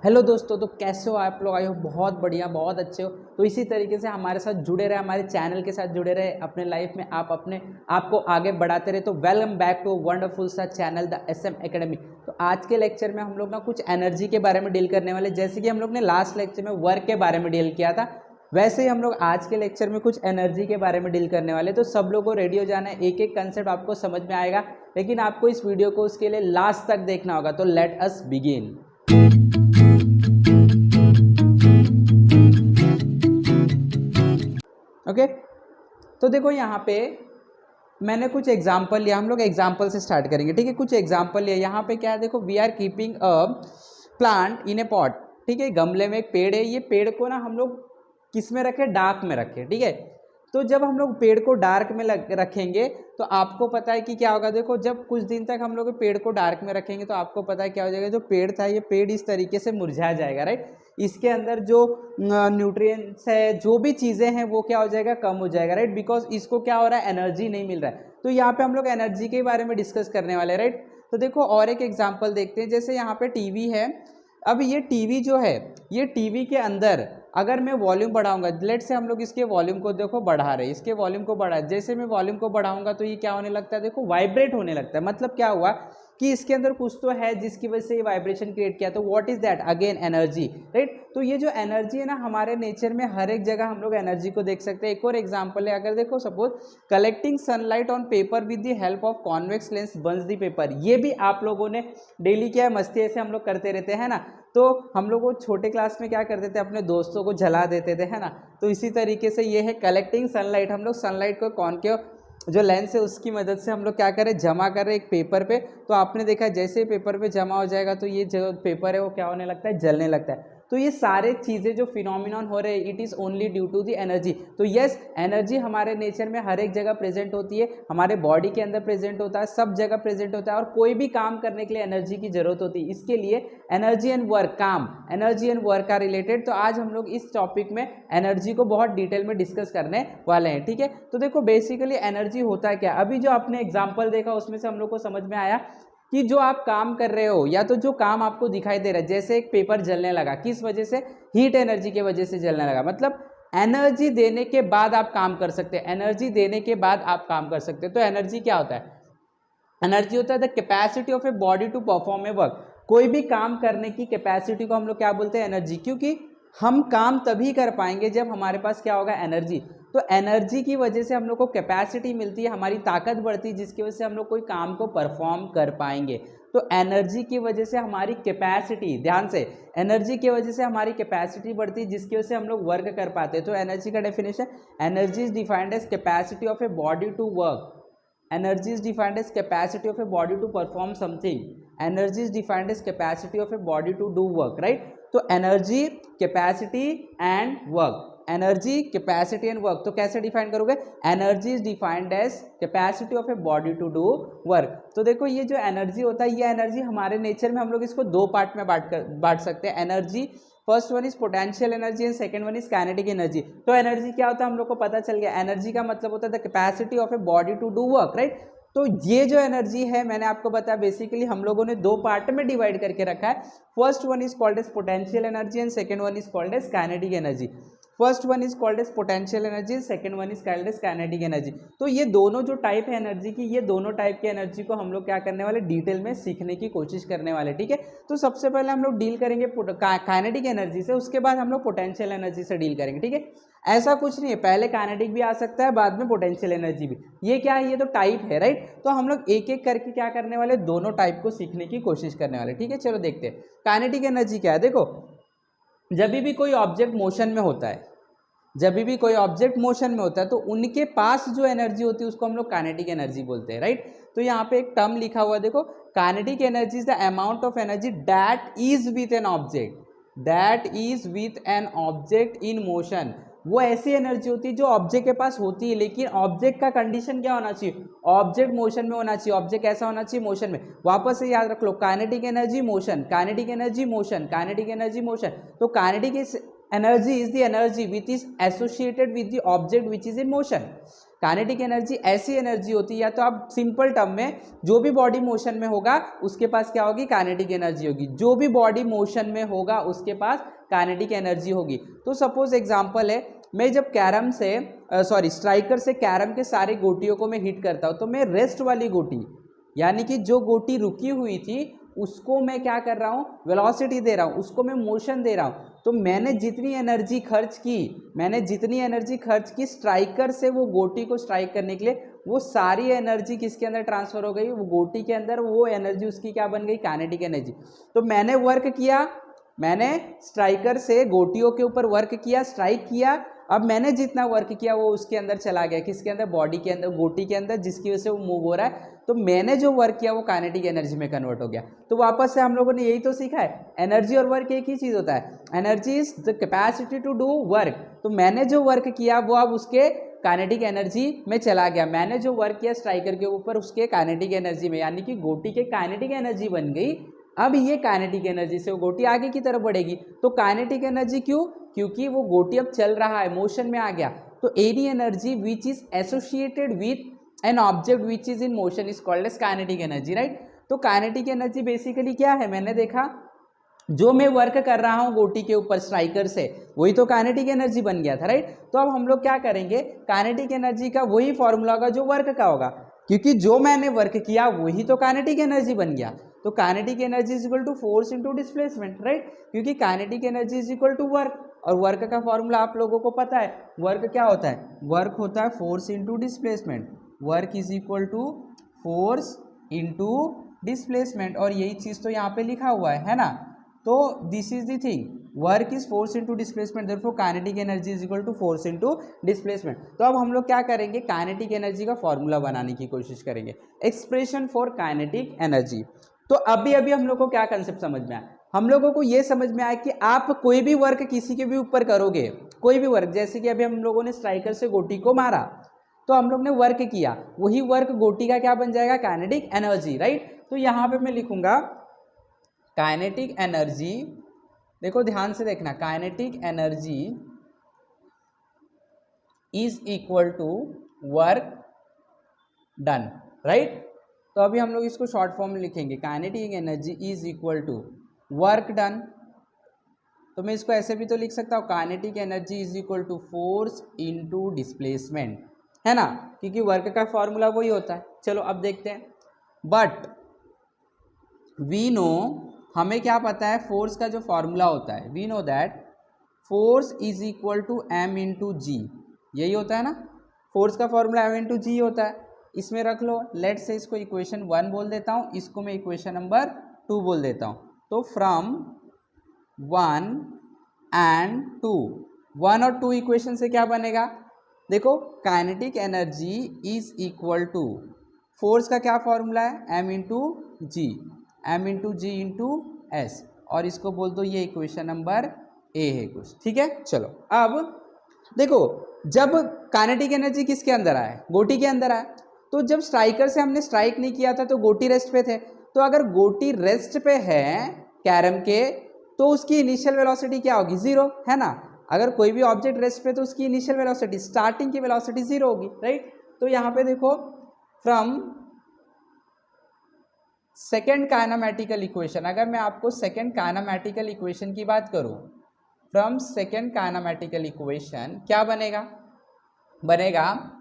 Hello दोस्तों, तो कैसे हो आप लोग? आई हो बहुत बढ़िया, बहुत अच्छे हो। तो इसी तरीके से हमारे साथ जुड़े रहे, हमारे चैनल के साथ जुड़े रहे, अपने लाइफ में आप अपने आप को आगे बढ़ाते रहे। तो वेलकम बैक टू वंडरफुल सा चैनल द SM एकेडमी। तो आज के लेक्चर में हम लोग ना कुछ एनर्जी के बारे में डील करने वाले, जैसे कि हम लोग ने लास्ट लेक्चर में वर्क के बारे में डील किया था, वैसे ही हम लोग आज के लेक्चर में कुछ एनर्जी के बारे में डील करने वाले। तो सब लोगों को रेडी हो जाना है, एक एक कंसेप्ट आपको समझ में आएगा, लेकिन आपको इस वीडियो को उसके लिए लास्ट तक देखना होगा। तो लेट अस बिगिन। ओके, तो देखो यहाँ पे मैंने कुछ एग्जाम्पल लिया, हम लोग एग्जाम्पल से स्टार्ट करेंगे। ठीक है, कुछ एग्जाम्पल लिया। यहाँ पे क्या है, देखो, we are keeping a plant in a pot. ठीक है, गमले में एक पेड़ है, ये पेड़ को ना हम लोग किस में रखें? डार्क में रखें। ठीक है, तो जब हम लोग पेड़ को डार्क में रखेंगे तो आपको पता है कि क्या होगा। देखो, जब कुछ दिन तक हम लोग पेड़ को डार्क में रखेंगे तो आपको पता है क्या हो जाएगा, जो पेड़ था ये पेड़ इस तरीके से मुरझा जाएगा, राइट। इसके अंदर जो न्यूट्रिएंट्स है, जो भी चीज़ें हैं, वो क्या हो जाएगा? कम हो जाएगा, राइट। बिकॉज इसको क्या हो रहा है? एनर्जी नहीं मिल रहा है। तो यहाँ पे हम लोग एनर्जी के बारे में डिस्कस करने वाले, राइट। तो देखो और एक एग्जाम्पल देखते हैं। जैसे यहाँ पे टीवी है। अब ये टीवी जो है, ये टीवी के अंदर अगर मैं वॉल्यूम बढ़ाऊंगा, लेट से हम लोग इसके वॉल्यूम को देखो बढ़ा रहे हैं, इसके वॉल्यूम को बढ़ा, जैसे मैं वॉल्यूम को बढ़ाऊंगा तो ये क्या होने लगता है? देखो, वाइब्रेट होने लगता है। मतलब क्या हुआ कि इसके अंदर कुछ तो है जिसकी वजह से ये वाइब्रेशन क्रिएट किया। तो what is that? Again energy, right. तो ये जो एनर्जी है ना, हमारे नेचर में हर एक जगह हम लोग एनर्जी को देख सकते हैं। एक और एग्जांपल है, अगर देखो suppose collecting sunlight on paper with the help of convex lens Burns the paper. ये भी आप लोगों ने डेली किया है, मस्ती ऐसे हम लोग करते रहते हैं ना। तो हम लोग वो छोटे क्लास में क्या करते थे, अपने दोस्तों को जला देते थे, है ना। तो इसी तरीके से ये है कलेक्टिंग सनलाइट। हम लोग सनलाइट को कॉनकेव जो लेंस है उसकी मदद से हम लोग क्या करें? जमा कर रहे एक पेपर पे। तो आपने देखा जैसे ही पेपर पे जमा हो जाएगा तो ये जो पेपर है वो क्या होने लगता है? जलने लगता है। तो ये सारे चीज़ें जो फिनोमिनॉन हो रहे हैं, it is only due to the energy. तो यस, एनर्जी हमारे नेचर में हर एक जगह प्रेजेंट होती है, हमारे बॉडी के अंदर प्रेजेंट होता है, सब जगह प्रेजेंट होता है। और कोई भी काम करने के लिए एनर्जी की जरूरत होती है। इसके लिए एनर्जी एंड वर्क, काम, energy and work are related. तो आज हम लोग इस टॉपिक में एनर्जी को बहुत डिटेल में डिस्कस करने वाले हैं। ठीक है, तो देखो बेसिकली एनर्जी होता है क्या। अभी जो आपने एग्जांपल देखा उसमें से हम लोग को समझ में आया कि जो आप काम कर रहे हो या तो जो काम आपको दिखाई दे रहा है, जैसे एक पेपर जलने लगा, किस वजह से? हीट एनर्जी की वजह से जलने लगा। मतलब एनर्जी देने के बाद आप काम कर सकते हैं, एनर्जी देने के बाद आप काम कर सकते हैं। तो एनर्जी क्या होता है? एनर्जी होता है the capacity of a body to perform a work. कोई भी काम करने की कैपेसिटी को हम लोग क्या बोलते हैं? एनर्जी। क्योंकि हम काम तभी कर पाएंगे जब हमारे पास क्या होगा? एनर्जी। तो एनर्जी की वजह से हम लोग को कैपेसिटी मिलती है, हमारी ताकत बढ़ती है, जिसकी वजह से हम लोग कोई काम को परफॉर्म कर पाएंगे। तो एनर्जी की वजह से हमारी कैपेसिटी, ध्यान से, एनर्जी की वजह से हमारी कैपेसिटी बढ़ती है, जिसकी वजह से हम लोग वर्क कर पाते हैं। तो एनर्जी का definition, energy is defined as capacity of a body to work. Energy is defined as capacity of a body to perform something. Energy is defined as capacity of a body to do work, right? तो energy, capacity and work, energy, capacity and work. तो कैसे define करोगे? Energy is defined as capacity of a body to do work. तो देखो ये जो energy होता है, ये एनर्जी हमारे नेचर में हम लोग इसको दो पार्ट में बांट सकते हैं। Energy, first one is potential energy and second one is kinetic energy. तो एनर्जी क्या होता है हम लोग को पता चल गया। एनर्जी का मतलब होता है the capacity of a body to do work, right. तो ये जो एनर्जी है मैंने आपको बताया, बेसिकली हम लोगों ने दो पार्ट में डिवाइड करके रखा है। First one is called as potential energy and second one is called as kinetic energy. First one is called as potential energy, second one is called as kinetic energy. तो ये दोनों जो type है energy की, ये दोनों type की energy को हम लोग क्या करने वाले? डिटेल में सीखने की कोशिश करने वाले। ठीक है, तो सबसे पहले हम लोग डील करेंगे काइनेटिक एनर्जी से, उसके बाद हम लोग पोटेंशियल एनर्जी से डील करेंगे। ठीक है, ऐसा कुछ नहीं है, पहले काइनेटिक भी आ सकता है, बाद में पोटेंशियल एनर्जी भी। ये क्या है? ये तो टाइप है, राइट। तो हम लोग एक एक करके क्या करने वाले? दोनों टाइप को सीखने की कोशिश करने वाले। ठीक है, चलो देखते हैं काइनेटिक एनर्जी क्या है। देखो, जब भी कोई ऑब्जेक्ट मोशन में होता है, जब भी कोई ऑब्जेक्ट मोशन में होता है तो उनके पास जो एनर्जी होती है उसको हम लोग काइनेटिक एनर्जी बोलते हैं, राइट। तो यहाँ पे एक टर्म लिखा हुआ है, देखो, kinetic energy is the amount of energy that is with an object, that is with an object in motion. वो ऐसी एनर्जी होती है जो ऑब्जेक्ट के पास होती है, लेकिन ऑब्जेक्ट का कंडीशन क्या होना चाहिए? ऑब्जेक्ट मोशन में होना चाहिए। ऑब्जेक्ट कैसा होना चाहिए? मोशन में। वापस से याद रख लो, kinetic energy motion, kinetic energy motion, kinetic energy motion. तो kinetic energy is the energy which is associated with the object which is in motion. Kinetic energy ऐसी एनर्जी होती है, या तो आप सिंपल टर्म में जो भी बॉडी मोशन में होगा उसके पास क्या होगी, काइनेटिक एनर्जी होगी। जो भी बॉडी मोशन में होगा उसके पास काइनेटिक एनर्जी होगी। तो सपोज एग्जांपल है, मैं जब कैरम से स्ट्राइकर से कैरम के सारे गोटियों को मैं हिट करता हूँ, तो मैं रेस्ट वाली गोटी यानी कि जो गोटी रुकी हुई थी उसको मैं क्या कर रहा हूँ, वेलोसिटी दे रहा हूँ, उसको मैं मोशन दे रहा हूँ। तो मैंने जितनी एनर्जी खर्च की स्ट्राइकर से वो गोटी को स्ट्राइक करने के लिए, वो सारी एनर्जी किसके अंदर ट्रांसफर हो गई, वो गोटी के अंदर। वो एनर्जी उसकी क्या बन गई, काइनेटिक एनर्जी। तो मैंने वर्क किया, मैंने स्ट्राइकर से गोटियों के ऊपर वर्क किया, स्ट्राइक किया। अब मैंने जितना वर्क किया वो उसके अंदर चला गया, किसके अंदर, बॉडी के अंदर, गोटी के अंदर, जिसकी वजह से वो मूव हो रहा है। तो मैंने जो वर्क किया वो काइनेटिक एनर्जी में कन्वर्ट हो गया। तो वापस से हम लोगों ने यही तो सीखा है, एनर्जी और वर्क एक ही चीज होता है। Energy is the capacity to do work. तो मैंने जो वर्क किया वो अब उसके काइनेटिक एनर्जी में चला गया। मैंने जो वर्क किया स्ट्राइकर के ऊपर उसके काइनेटिक एनर्जी में, यानी कि गोटी के काइनेटिक एनर्जी बन गई। अब ये काइनेटिक एनर्जी से वो गोटी आगे की तरफ बढ़ेगी। तो काइनेटिक एनर्जी क्यों, क्योंकि वो गोटी अब चल रहा है, मोशन में आ गया। तो any energy which is associated with an object which is in motion is called as kinetic energy, right. तो काइनेटिक एनर्जी बेसिकली क्या है, मैंने देखा जो मैं वर्क कर रहा हूं गोटी के ऊपर स्ट्राइकर से, वही तो काइनेटिक एनर्जी बन गया था, राइट। तो अब हम लोग क्या करेंगे, काइनेटिक एनर्जी का वही फॉर्मूला होगा जो वर्क का होगा, क्योंकि जो मैंने वर्क किया वही तो काइनेटिक एनर्जी बन गया। तो kinetic energy is equal to force into displacement, right, क्योंकि kinetic energy is equal to work, और वर्क का फॉर्मूला आप लोगों को पता है। वर्क क्या होता है, वर्क होता है force into displacement. Work is equal to force into displacement, और यही चीज तो यहाँ पे लिखा हुआ है ना। तो this is the thing, work is force into displacement, therefore kinetic energy is equal to force into displacement. तो अब हम लोग क्या करेंगे, काइनेटिक एनर्जी का फॉर्मूला बनाने की कोशिश करेंगे, एक्सप्रेशन फॉर काइनेटिक एनर्जी। तो अभी हम लोग को क्या कंसेप्ट समझ में आया, हम लोगों को ये समझ में आया कि आप कोई भी वर्क किसी के भी ऊपर करोगे, कोई भी वर्क, जैसे कि अभी हम लोगों ने स्ट्राइकर से गोटी को मारा, तो हम लोग ने वर्क किया, वही वर्क गोटी का क्या बन जाएगा, काइनेटिक एनर्जी, राइट। तो यहाँ पे मैं लिखूंगा काइनेटिक एनर्जी, देखो ध्यान से देखना, kinetic energy is equal to work done, right. तो अभी हम लोग इसको शॉर्ट फॉर्म में लिखेंगे, kinetic energy is equal to work done. तो मैं इसको ऐसे भी तो लिख सकता हूँ, kinetic energy is equal to force into displacement, है ना, क्योंकि वर्क का फॉर्मूला वही होता है। चलो अब देखते हैं, बट वी नो, हमें क्या पता है, फोर्स का जो फॉर्मूला होता है, we know that force is equal to M into G, यही होता है ना, फोर्स का फॉर्मूला एम इंटू जी होता है। इसमें रख लो, लेट से इसको इक्वेशन 1 बोल देता हूँ, इसको मैं इक्वेशन नंबर 2 बोल देता हूँ। तो फ्रॉम 1 एंड 2, 1 और 2 इक्वेशन से क्या बनेगा, देखो kinetic energy is equal to, force का क्या फॉर्मूला है, M into G, M into G into S, और इसको बोल दो ये इक्वेशन नंबर ए है कुछ, ठीक है। चलो अब देखो, जब काइनेटिक एनर्जी किसके अंदर आए, गोटी के अंदर आए, तो जब स्ट्राइकर से हमने स्ट्राइक नहीं किया था तो गोटी रेस्ट पे थे। तो अगर गोटी रेस्ट पे है कैरम के, तो उसकी इनिशियल वेलोसिटी क्या होगी, 0, है ना। अगर कोई भी ऑब्जेक्ट रेस्ट पे, तो उसकी इनिशियल वेलोसिटी, स्टार्टिंग की वेलोसिटी 0 होगी, राइट। तो यहाँ पे देखो, फ्रॉम सेकेंड काइनेमैटिकल इक्वेशन, अगर मैं आपको सेकेंड काइनेमैटिकल इक्वेशन की बात करूं, फ्रॉम सेकेंड काइनेमैटिकल इक्वेशन क्या बनेगा, बनेगा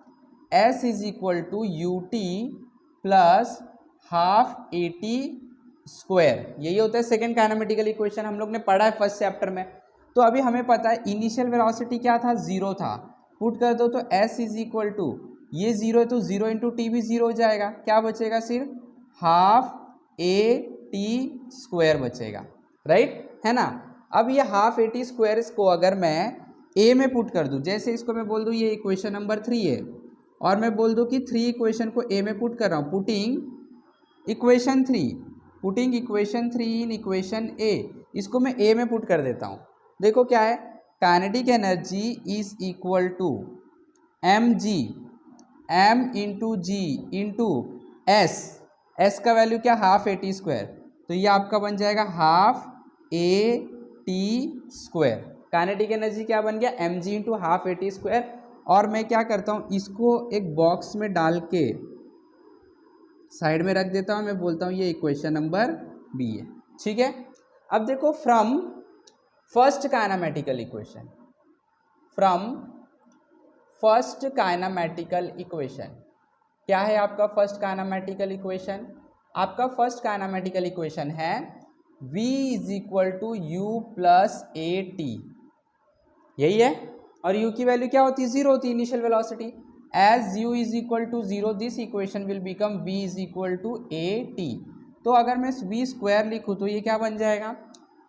S is equal to U T plus half A T square, यही होता है सेकेंड काइनेमैटिकल इक्वेशन, हम लोग ने पढ़ा है फर्स्ट चैप्टर में। तो अभी हमें पता है इनिशियल वेलोसिटी क्या था, 0 था, पुट कर दो तो S इज इक्वल टू, ये 0 है तो 0 इंटू टी भी 0 हो जाएगा, क्या बचेगा, सिर्फ हाफ ए टी स्क्वायर बचेगा, राइट, है ना। अब ये हाफ ए टी स्क्वायर को अगर मैं ए में पुट कर दूं, जैसे इसको मैं बोल दूं ये इक्वेशन नंबर 3 है, और मैं बोल दूं कि 3 इक्वेशन को ए में पुट कर रहा हूं, पुटिंग इक्वेशन 3 इन इक्वेशन ए, इसको मैं ए में पुट कर देता हूं। देखो क्या है, kinetic energy is equal to M G, M into G into S का वैल्यू क्या, हाफ ए टी स्क्वायर, तो ये आपका बन जाएगा half A T square. Kinetic energy क्या बन गया, M G into half A T square, और मैं क्या करता हूँ, इसको एक बॉक्स में डाल के साइड में रख देता हूँ, मैं बोलता हूँ ये इक्वेशन नंबर बी है। ठीक है, अब देखो from first kinematical equation, from first kinematical equation, क्या है आपका फर्स्ट काइनेमेटिकल इक्वेशन? आपका फर्स्ट काइनेमेटिकल इक्वेशन है v is equal to U plus A T, यही है। और u की वैल्यू क्या होती है? 0 होती है, initial velocity. As u is equal to 0 this equation will become v is equal to A T. तो अगर मैं v स्क्वायर लिखूँ तो ये क्या बन जाएगा?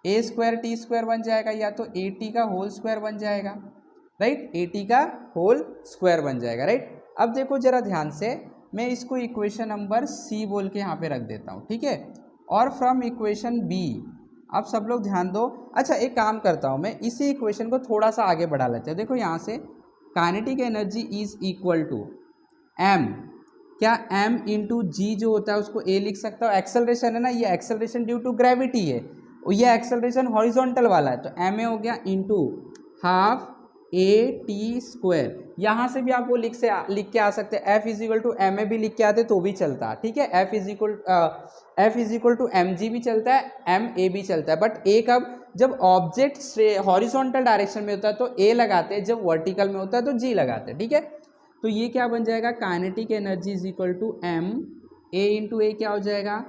a स्क्वायर टी स्क्वायर बन जाएगा, या तो ए टी का होल स्क्वायर बन जाएगा, राइट, ए टी का होल स्क्वायर बन जाएगा, राइट। अब देखो जरा ध्यान से, मैं इसको इक्वेशन नंबर सी बोल के यहाँ पे रख देता हूँ, ठीक है। और फ्रॉम इक्वेशन बी, आप सब लोग ध्यान दो। अच्छा एक काम करता हूँ, मैं इसी इक्वेशन को थोड़ा सा आगे बढ़ा लेते हैं। देखो यहाँ से kinetic energy is equal to M, क्या एम इंटू जी जो होता है उसको ए लिख सकता हूँ, एक्सेलरेशन है ना, ये एक्सेलरेशन ड्यू टू ग्रेविटी है, ये एक्सेलरेशन हॉरिजॉन्टल वाला है, तो एम ए हो गया into half A T square. यहाँ से भी आप वो लिख के आ सकते हैं, F is equal to M A भी लिख के आते तो भी चलता, ठीक है। F is equal to M G भी चलता है, एम ए भी चलता है, बट ए कब? जब ऑब्जेक्ट से हॉरिजॉन्टल डायरेक्शन में होता है तो ए लगाते हैं, जब वर्टिकल में होता है तो जी लगाते हैं, ठीक है। तो ये क्या बन जाएगा? Kinetic energy is equal to M A into A, क्या हो जाएगा?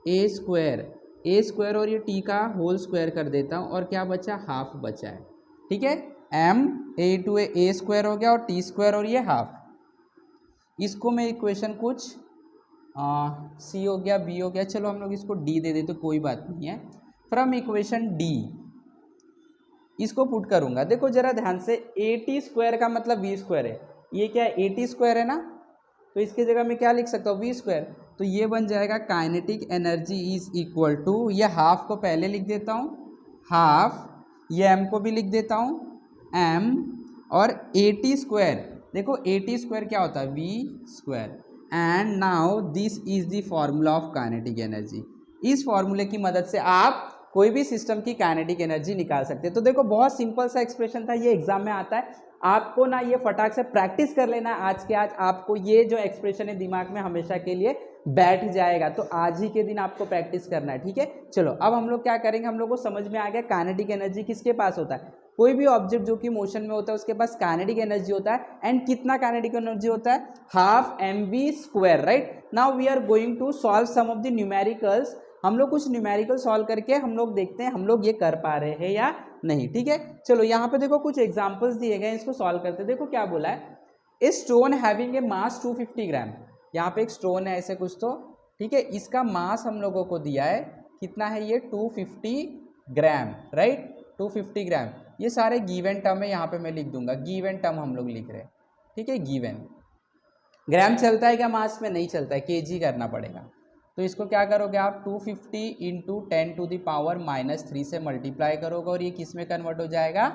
ए स्क्वायर और ये टी का होल स्क्वायर कर देता हूँ, और क्या बचा? हाफ बचा है, ठीक है। M A into A square हो गया और टी स्क्वायर और ये हाफ। इसको मैं इक्वेशन कुछ सी हो गया, बी हो गया, चलो हम लोग इसको डी दे देते, कोई बात नहीं है। फ्रॉम इक्वेशन डी इसको पुट करूंगा, देखो जरा ध्यान से, ए टी स्क्वायर का मतलब वी स्क्वायर है, ये क्या है? ए टी स्क्वायर है ना, तो इसकी जगह मैं क्या लिख सकता हूँ? V square. तो ये बन जाएगा kinetic energy is equal to, ये हाफ को पहले लिख देता हूँ, हाफ, ये एम को भी लिख देता हूँ एम, और ए टी स्क्वायर, देखो ए टी स्क्वायर क्या होता है? V square. And now this is the formula of kinetic energy. इस फॉर्मूले की मदद से आप कोई भी सिस्टम की काइनेटिक एनर्जी निकाल सकते हैं। तो देखो बहुत सिंपल सा एक्सप्रेशन था, ये एग्जाम में आता है, आपको ना ये फटाक से प्रैक्टिस कर लेना है आज के आज, आपको ये जो एक्सप्रेशन है दिमाग में हमेशा के लिए बैठ जाएगा, तो आज ही के दिन आपको प्रैक्टिस करना है, ठीक है। चलो अब हम लोग क्या करेंगे, हम लोग को समझ में आ गया काइनेटिक एनर्जी किसके पास होता है। कोई भी ऑब्जेक्ट जो कि मोशन में होता है उसके पास काइनेटिक एनर्जी होता है, एंड कितना काइनेटिक एनर्जी होता है? Half M V square, right. Now we are going to solve some of the numericals. हम लोग कुछ न्यूमेरिकल सॉल्व करके हम लोग देखते हैं हम लोग ये कर पा रहे हैं या नहीं, ठीक है। चलो यहाँ पे देखो कुछ एग्जांपल्स दिए गए हैं, इसको सॉल्व करते हैं। देखो क्या बोला है, ए स्टोन हैविंग ए मास 250 ग्राम, यहाँ पे एक स्टोन है ऐसे कुछ तो, ठीक है, इसका मास हम लोगों को दिया है, कितना है ये? 250 ग्राम, राइट, 250 ग्राम। ये सारे गिवन टर्म है, यहाँ पे मैं लिख दूंगा, गिवन टर्म हम लोग लिख रहे हैं, ठीक है। गिवन ग्राम चलता है क्या मास में? नहीं चलता है, केजी करना पड़ेगा। तो इसको क्या करोगे आप? 250 इंटू 10 टू द पावर -3 से मल्टीप्लाई करोगे, और ये किस में कन्वर्ट हो जाएगा?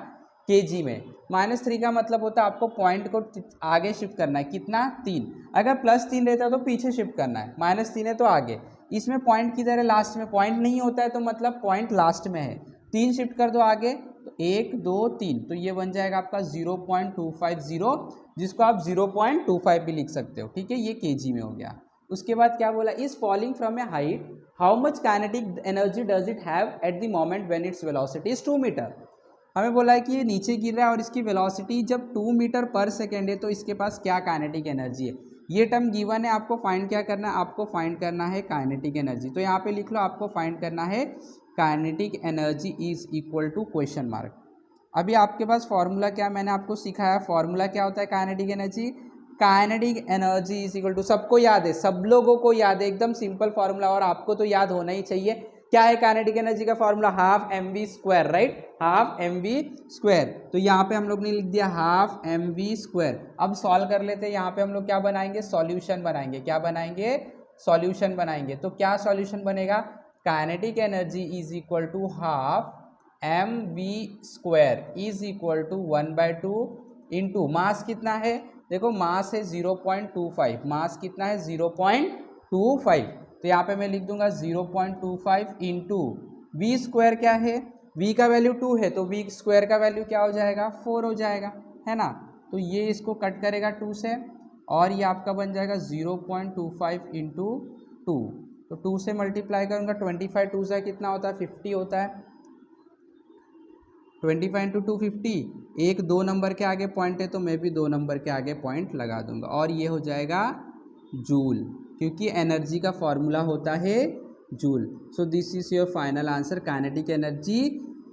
केजी में। -3 का मतलब होता है आपको पॉइंट को आगे शिफ्ट करना है, कितना? 3। अगर +3 रहता तो पीछे शिफ्ट करना है, -3 है तो आगे। इसमें पॉइंट किधर है? लास्ट में। पॉइंट नहीं होता है तो मतलब पॉइंट लास्ट में है, 3 शिफ्ट कर दो आगे, तो 1 2 3, तो ये बन जाएगा आपका 0.250, जिसको आप 0.25 भी लिख सकते हो, ठीक है, ये केजी में हो गया। उसके बाद क्या बोला? Is falling from a height, how much kinetic energy does it have at the moment when its velocity is 2 metre. हमें बोला है कि ये नीचे गिर रहा है और इसकी वेलोसिटी जब 2 मीटर पर सेकेंड है, तो इसके पास क्या काइनेटिक एनर्जी है? ये टर्म गिवन है, आपको फाइंड क्या करना है? आपको फाइंड करना है काइनेटिक एनर्जी। तो यहाँ पे लिख लो, आपको फाइंड करना है kinetic energy is equal to question mark. अभी आपके पास फॉर्मूला क्या, मैंने आपको सिखाया, फॉर्मूला क्या होता है kinetic energy? Kinetic energy is equal to, सबको याद है, सब लोगों को याद है, एकदम सिंपल फॉर्मूला, और आपको तो याद होना ही चाहिए। क्या है काइनेटिक एनर्जी का formula? Half M V square, right, half M V square. तो यहाँ पे हम लोग ने लिख दिया हाफ एम वी स्क्वायर। अब सॉल्व कर लेते हैं, यहाँ पे हम लोग क्या बनाएंगे? सॉल्यूशन बनाएंगे। क्या बनाएंगे? सॉल्यूशन बनाएंगे। तो क्या सॉल्यूशन बनेगा? Kinetic energy is equal to half M V square is equal to 1/2 into mass कितना है? देखो मास है 0.25, मास कितना है? 0.25, तो यहाँ पे मैं लिख दूंगा 0.25 इंटू वी स्क्वायर क्या है? वी का वैल्यू 2 है, तो वी स्क्वायर का वैल्यू क्या हो जाएगा? 4 हो जाएगा, है ना। तो ये इसको कट करेगा 2 से, और ये आपका बन जाएगा 0.25 इंटू 2, तो 2 से मल्टीप्लाई करूँगा 25, 2 से कितना होता है 50 होता है, 25 इंटू 250, एक 2 नंबर के आगे पॉइंट है तो मैं भी 2 नंबर के आगे पॉइंट लगा दूंगा, और ये हो जाएगा जूल, क्योंकि एनर्जी का फॉर्मूला होता है joule. So this is your final answer, kinetic energy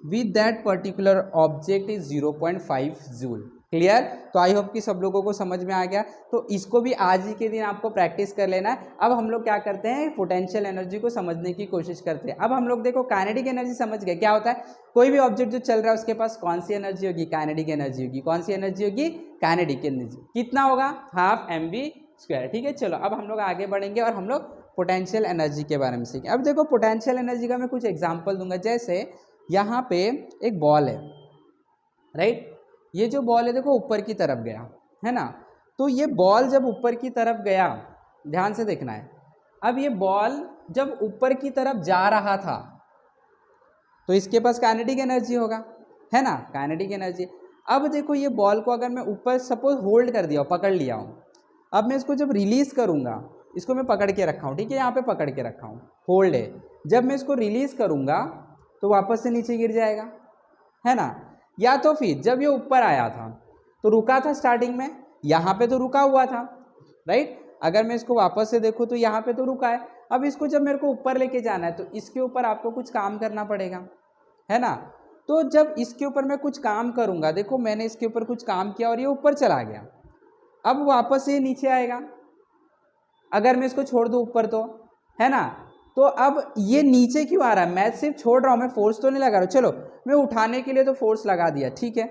with that particular object is 0.5 joule. Clear? तो आई होप कि सब लोगों को समझ में आ गया। तो इसको भी आज ही के दिन आपको प्रैक्टिस कर लेना है। अब हम लोग क्या करते हैं, पोटेंशियल एनर्जी को समझने की कोशिश करते हैं। अब हम लोग देखो काइनेटिक एनर्जी समझ गए, क्या होता है, कोई भी ऑब्जेक्ट जो चल रहा है उसके पास कौन सी एनर्जी होगी, काइनेटिक एनर्जी होगी। कौन सी एनर्जी होगी, काइनेटिक एनर्जी। कितना होगा, हाफ mv²। ठीक है, चलो अब हम लोग आगे बढ़ेंगे और हम लोग पोटेंशियल एनर्जी के बारे में सीखें। अब देखो पोटेंशियल एनर्जी का मैं कुछ एग्जाम्पल दूंगा। जैसे यहाँ पे एक बॉल है, राइट, ये जो बॉल है देखो ऊपर की तरफ गया है ना, तो ये बॉल जब ऊपर की तरफ गया, ध्यान से देखना है, अब ये बॉल जब ऊपर की तरफ जा रहा था तो इसके पास काइनेटिक एनर्जी होगा, है ना, काइनेटिक एनर्जी। अब देखो ये बॉल को अगर मैं ऊपर सपोज होल्ड कर दिया, पकड़ लिया हूँ, अब मैं इसको जब रिलीज करूंगा, इसको मैं पकड़ के रखा हूँ, ठीक है, यहाँ पे पकड़ के रखा हूँ, होल्ड है, जब मैं इसको रिलीज करूंगा तो वापस से नीचे गिर जाएगा, है ना। या तो फिर जब ये ऊपर आया था तो रुका था स्टार्टिंग में, यहाँ पे तो रुका हुआ था, राइट, अगर मैं इसको वापस से देखूँ तो यहाँ पे तो रुका है। अब इसको जब मेरे को ऊपर लेके जाना है तो इसके ऊपर आपको कुछ काम करना पड़ेगा, है ना। तो जब इसके ऊपर मैं कुछ काम करूंगा, देखो मैंने इसके ऊपर कुछ काम किया और ये ऊपर चला गया, अब वापस ये नीचे आएगा अगर मैं इसको छोड़ दूं ऊपर, तो है ना। तो अब ये नीचे क्यों आ रहा है, मैं सिर्फ छोड़ रहा हूं, मैं फोर्स तो नहीं लगा रहा हूं। चलो मैं उठाने के लिए तो फोर्स लगा दिया, ठीक है,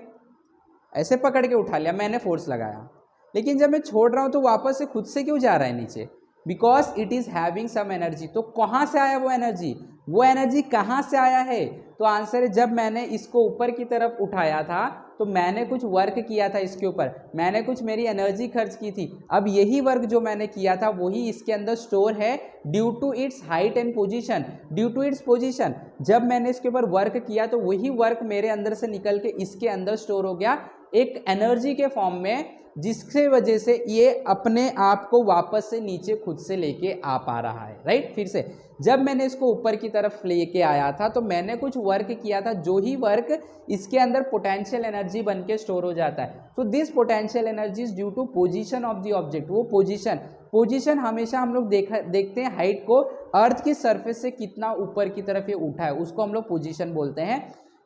ऐसे पकड़ के उठा लिया, मैंने फोर्स लगाया, लेकिन जब मैं छोड़ रहा हूं तो वापस से खुद से क्यों जा रहा है नीचे, because it is having some energy. तो कहाँ से आया वो एनर्जी, वो एनर्जी कहाँ से आया है, तो आंसर है जब मैंने इसको ऊपर की तरफ उठाया था तो मैंने कुछ वर्क किया था इसके ऊपर, मैंने कुछ मेरी एनर्जी खर्च की थी। अब यही वर्क जो मैंने किया था वही इसके अंदर स्टोर है due to its height and position, due to its position. जब मैंने इसके ऊपर वर्क किया तो वही वर्क मेरे अंदर से निकल के इसके अंदर स्टोर हो गया एक एनर्जी के फॉर्म में, जिसके वजह से ये अपने आप को वापस से नीचे खुद से लेके आ पा रहा है, राइट। फिर से जब मैंने इसको ऊपर की तरफ लेके आया था तो मैंने कुछ वर्क किया था, जो ही वर्क इसके अंदर पोटेंशियल एनर्जी बन के स्टोर हो जाता है। तो this potential energy is due to position of the object. वो पोजीशन हमेशा हम लोग देखते हैं हाइट को, अर्थ की सरफेस से कितना ऊपर की तरफ ये उठा है उसको हम लोग पोजीशन बोलते हैं।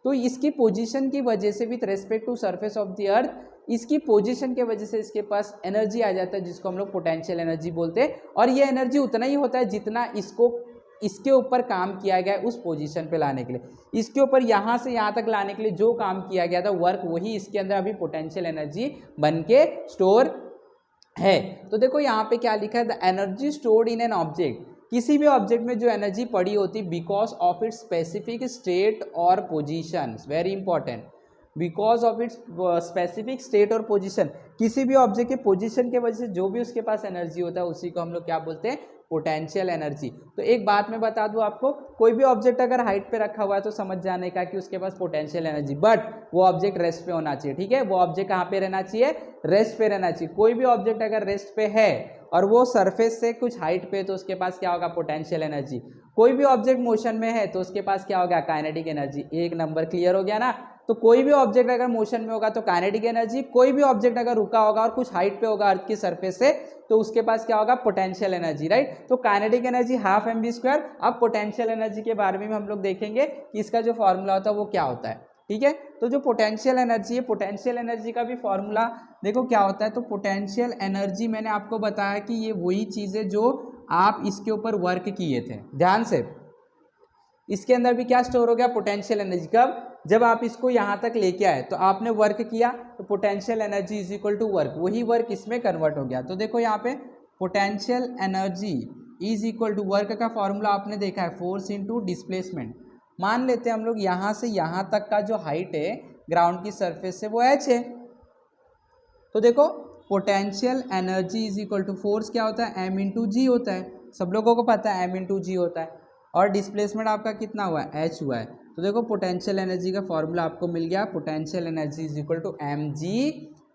तो इसकी पोजीशन की वजह से with respect to surface of the earth, इसकी पोजीशन के वजह से इसके पास एनर्जी आ जाता है जिसको हम लोग पोटेंशियल एनर्जी बोलते हैं। और ये एनर्जी उतना ही होता है जितना इसके ऊपर काम किया गया है उस पोजीशन पे लाने के लिए, इसके ऊपर यहाँ से यहाँ तक लाने के लिए जो काम किया गया था वर्क, वही इसके अंदर अभी पोटेंशियल एनर्जी बन के स्टोर है। तो देखो यहाँ पे क्या लिखा है, the energy stored in an object, किसी भी ऑब्जेक्ट में जो एनर्जी पड़ी होती because of its specific state और position, very important, because of its specific state और पोजीशन, किसी भी ऑब्जेक्ट के पोजीशन के वजह से जो भी उसके पास एनर्जी होता है उसी को हम लोग क्या बोलते हैं, पोटेंशियल एनर्जी। तो एक बात मैं बता दूं आपको, कोई भी ऑब्जेक्ट अगर हाइट पे रखा हुआ है तो समझ जाने का कि उसके पास पोटेंशियल एनर्जी, बट वो ऑब्जेक्ट रेस्ट पे होना चाहिए, ठीक है, वो ऑब्जेक्ट कहाँ पे रहना चाहिए, रेस्ट पे रहना चाहिए। कोई भी ऑब्जेक्ट अगर रेस्ट पे है और वो सरफेस से कुछ हाइट पे, तो उसके पास क्या होगा, पोटेंशियल एनर्जी। कोई भी ऑब्जेक्ट मोशन में है तो उसके पास क्या होगा, काइनेटिक एनर्जी। एक नंबर क्लियर हो गया ना। तो कोई भी ऑब्जेक्ट अगर मोशन में होगा तो काइनेटिक एनर्जी, कोई भी ऑब्जेक्ट अगर रुका होगा और कुछ हाइट पे होगा अर्थ की सरफेस से तो उसके पास क्या होगा, पोटेंशियल एनर्जी, राइट। तो काइनेटिक एनर्जी हाफ mv²। अब पोटेंशियल एनर्जी के बारे में हम लोग देखेंगे कि इसका जो फॉर्मूला होता है वो क्या होता है, ठीक है। तो जो पोटेंशियल एनर्जी है, पोटेंशियल एनर्जी का भी फॉर्मूला देखो क्या होता है। तो पोटेंशियल एनर्जी मैंने आपको बताया कि ये वही चीज़ है जो आप इसके ऊपर वर्क किए थे, ध्यान से, इसके अंदर भी क्या स्टोर हो गया, पोटेंशियल एनर्जी। कब, जब आप इसको यहाँ तक लेके आए तो आपने वर्क किया, तो potential energy is equal to work, वही वर्क इसमें कन्वर्ट हो गया। तो देखो यहाँ पे potential energy is equal to work का फॉर्मूला आपने देखा है, फोर्स इंटू डिस्प्लेसमेंट। मान लेते हैं हम लोग यहाँ से यहाँ तक का जो हाइट है ग्राउंड की सरफेस से वो h है। तो देखो potential energy is equal to force क्या होता है, m इंटू जी होता है, सब लोगों को पता है m इंटू जी होता है, और डिस्प्लेसमेंट आपका कितना हुआ है, h हुआ है। तो देखो पोटेंशियल एनर्जी का फॉर्मूला आपको मिल गया, potential energy is equal to mg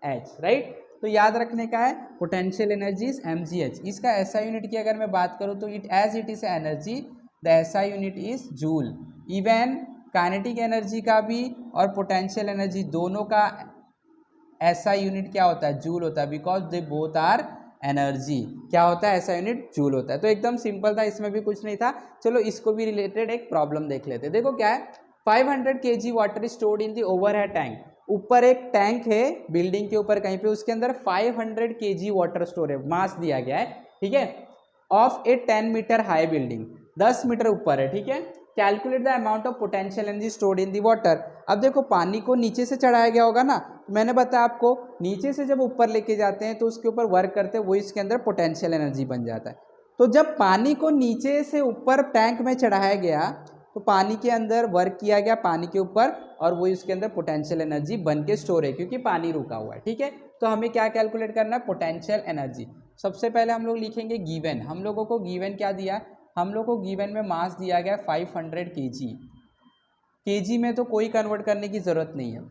H, right. तो याद रखने का है पोटेंशियल एनर्जी इज mgh। इसका एसआई यूनिट की अगर मैं बात करूँ तो it is energy, the SI unit is joule. Even kinetic energy का भी और पोटेंशियल एनर्जी दोनों का एसआई यूनिट क्या होता है, जूल होता है, because they both are energy. क्या होता है, ऐसा यूनिट जूल होता है। तो एकदम सिंपल था, इसमें भी कुछ नहीं था। चलो इसको भी रिलेटेड एक प्रॉब्लम देख लेते हैं। देखो क्या है, 500 kg water stored in the overhead tank. ऊपर एक टैंक है बिल्डिंग के ऊपर कहीं पे, उसके अंदर 500 kg वाटर स्टोर है, मास दिया गया है, ठीक है, of a 10 metre high building, 10 metre ऊपर है, ठीक है। Calculate the amount of potential energy stored in the water. अब देखो पानी को नीचे से चढ़ाया गया होगा ना, मैंने बताया आपको नीचे से जब ऊपर लेके जाते हैं तो उसके ऊपर वर्क करते हैं, वो इसके अंदर पोटेंशियल एनर्जी बन जाता है। तो जब पानी को नीचे से ऊपर टैंक में चढ़ाया गया तो पानी के अंदर वर्क किया गया पानी के ऊपर, और वो इसके अंदर पोटेंशियल एनर्जी बन के स्टोर है क्योंकि पानी रुका हुआ है, ठीक है। तो हमें क्या कैलकुलेट करना है, पोटेंशियल एनर्जी। सबसे पहले हम लोग लिखेंगे गिवन, हम लोगों को गिवन क्या दिया, हम लोग को गिवन में मास दिया गया 500 kg। केजी में तो कोई कन्वर्ट करने की ज़रूरत नहीं है।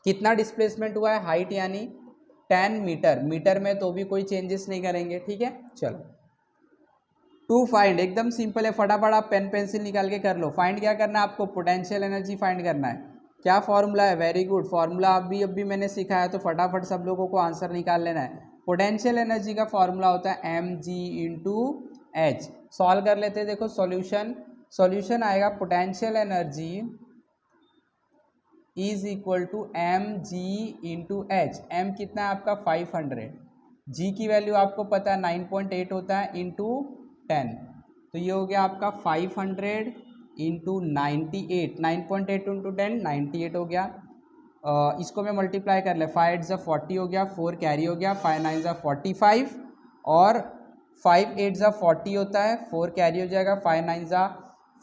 कितना डिस्प्लेसमेंट हुआ है, हाइट यानी 10 मीटर, मीटर में तो भी कोई चेंजेस नहीं करेंगे, ठीक है। चलो टू फाइंड, एकदम सिंपल है, फटाफट आप पेन पेंसिल निकाल के कर लो। फाइंड क्या करना है आपको, पोटेंशियल एनर्जी फाइंड करना है। क्या फॉर्मूला है, वेरी गुड, फॉर्मूला अभी मैंने सिखाया, तो फटाफट सब लोगों को आंसर निकाल लेना है। पोटेंशियल एनर्जी का फॉर्मूला होता है mg/h। सॉल्व कर लेते हैं, देखो सॉल्यूशन आएगा, potential energy is equal to mg/h। m कितना है आपका 500, g की वैल्यू आपको पता है 9.8 होता है, इंटू 10, तो ये हो गया आपका 500 इंटू 98, 9.8 इंटू 10 98 हो गया। इसको मैं मल्टीप्लाई कर ले, 5 8 40 हो गया, 4 कैरी हो गया, 5 9 45, और 5 8 40 होता है, 4 कैरी हो जाएगा, 5 9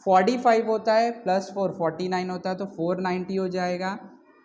45 होता है, प्लस 4 49 होता है, तो 490 हो जाएगा,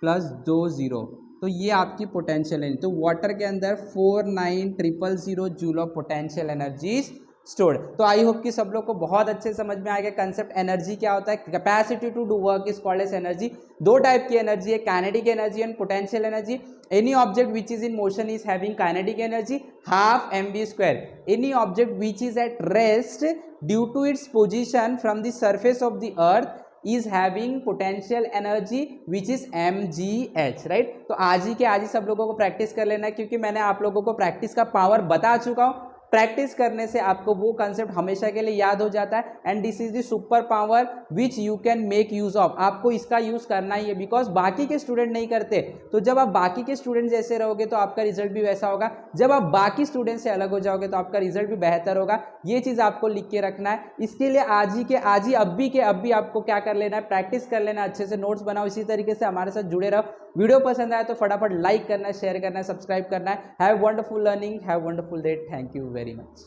प्लस 2 0। तो ये आपकी पोटेंशियल एनर्जी। तो वाटर के अंदर 49000 joule of potential energy stored. तो आई होप कि सब लोग को बहुत अच्छे समझ में आ गया कंसेप्ट, एनर्जी क्या होता है, capacity to do work is called as energy. दो टाइप की एनर्जी है, kinetic energy and potential energy. Any object which is in motion is having kinetic energy half mv²। Any object which is at rest due to its position from the surface of the earth is having potential energy which is mgh, right. तो आज ही सब लोगों को practice कर लेना है, क्योंकि मैंने आप लोगों को प्रैक्टिस का पावर बता चुका हूं। प्रैक्टिस करने से आपको वो कंसेप्ट हमेशा के लिए याद हो जाता है, and this is the super power which you can make use of. आपको इसका यूज करना ही है, बिकॉज बाकी के स्टूडेंट नहीं करते। तो जब आप बाकी के स्टूडेंट जैसे रहोगे तो आपका रिजल्ट भी वैसा होगा, जब आप बाकी स्टूडेंट से अलग हो जाओगे तो आपका रिजल्ट भी बेहतर होगा। ये चीज आपको लिख के रखना है। इसके लिए आज ही अभी आपको क्या कर लेना है, प्रैक्टिस कर लेना, अच्छे से नोट्स बनाओ, इसी तरीके से हमारे साथ जुड़े रहो। वीडियो पसंद आए तो फटाफट लाइक करना है, शेयर करना है, सब्सक्राइब करना है। Have wonderful learning, have wonderful day, thank you very much.